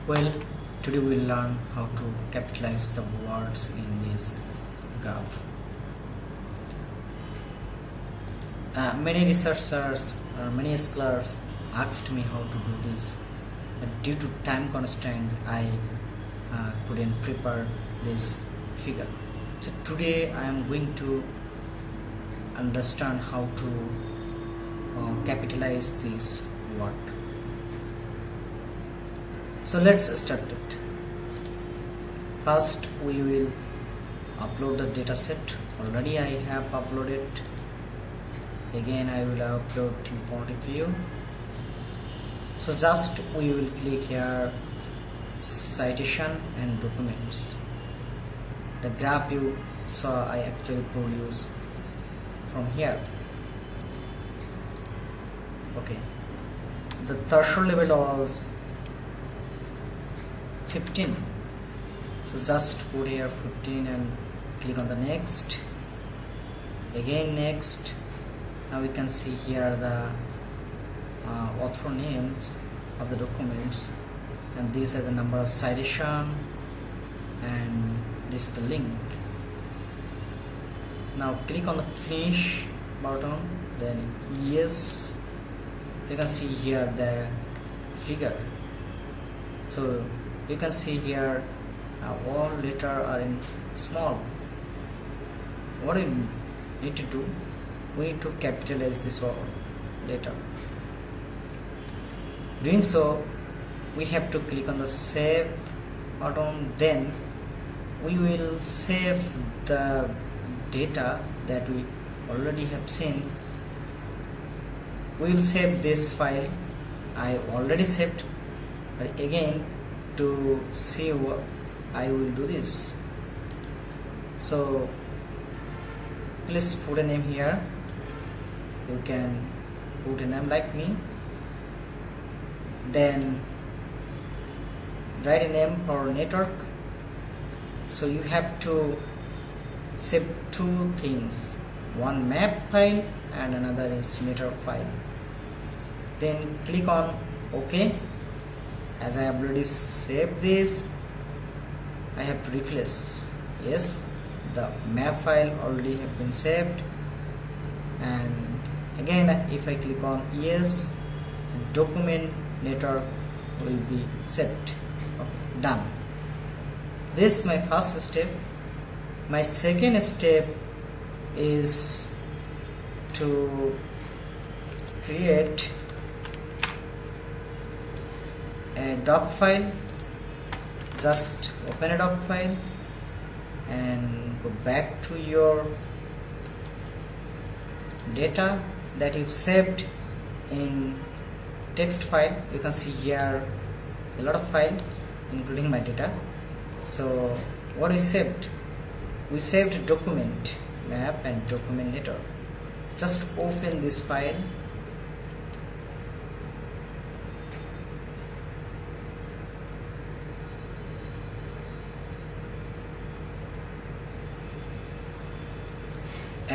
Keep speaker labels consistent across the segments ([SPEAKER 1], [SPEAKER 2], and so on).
[SPEAKER 1] Well, today we'll learn how to capitalize the words in this graph. Many researchers or many scholars asked me how to do this, but due to time constraint I couldn't prepare this figure. So today I am going to understand how to capitalize this word. So let's start it. First we will upload the dataset. Already I have uploaded. Again I will upload important view. So just we will click here citation and documents. The graph you saw I actually produce from here. Okay, the threshold level was 15, so just put here 15 and click on the next, again next. Now we can see here the author names of the documents, and these are the number of citation, and this is the link. Now click on the finish button, then yes, you can see here the figure. So you can see here all letter are in small. What we need to do, we need to capitalize this all letter. Doing so, we have to click on the save button, then we will save the data that we already have seen. We will save this file. I already saved, but again to see what I will do this. So please put a name here. You can put a name like me, then write a name for network. So you have to save two things, one map file and another is network file. Then click on OK. As I have already saved this, I have to replace. Yes, the map file already have been saved, and again if I click on yes, document network will be saved. Okay, done. This is my first step. My second step is to create a doc file. Just open a doc file and go back to your data that you've saved in text file. You can see here a lot of files including my data. So what we saved? We saved document map and document network. Just open this file.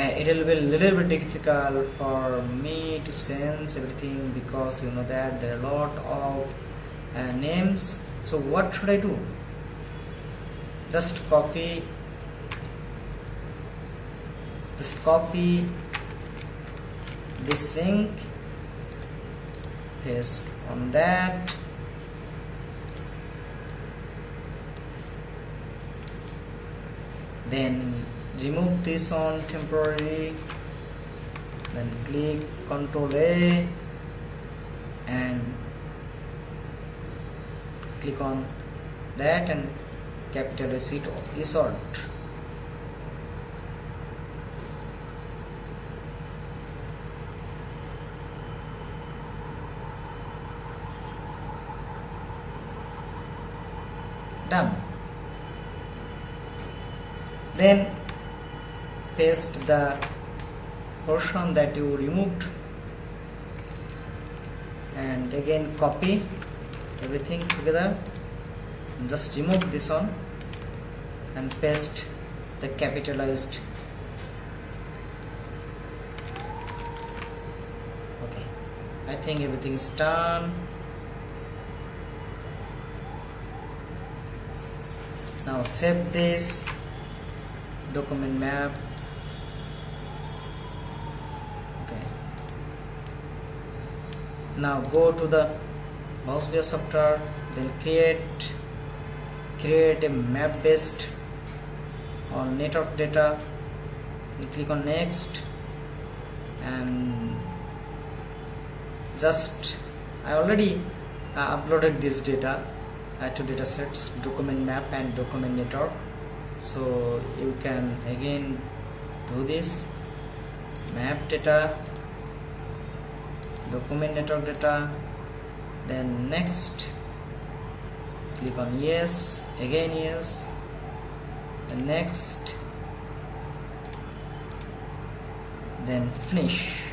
[SPEAKER 1] It will be a little bit difficult for me to sense everything because you know that there are a lot of names. So what should I do? Just copy this link, paste on that, then remove this on temporary, then click Ctrl A and click on that and capitalize it resort. Done. Then paste the portion that you removed and again copy everything together. Just remove this one and paste the capitalized. Okay, I think everything is done. Now save this document map. Okay, now go to the VOSviewer software, then create a map based on network data. You click on next, and just I already uploaded this data to data sets, document map and document network. So you can again do this map data, document network data, then next click on yes, again yes, and next, then finish.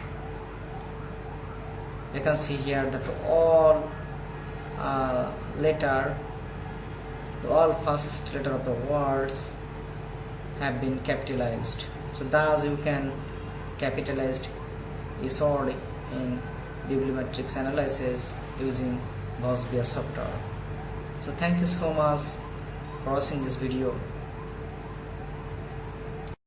[SPEAKER 1] You can see here that all first letter of the words have been capitalized. So thus you can capitalize is all in bibliometrics analysis using VOSviewer software. So thank you so much for watching this video.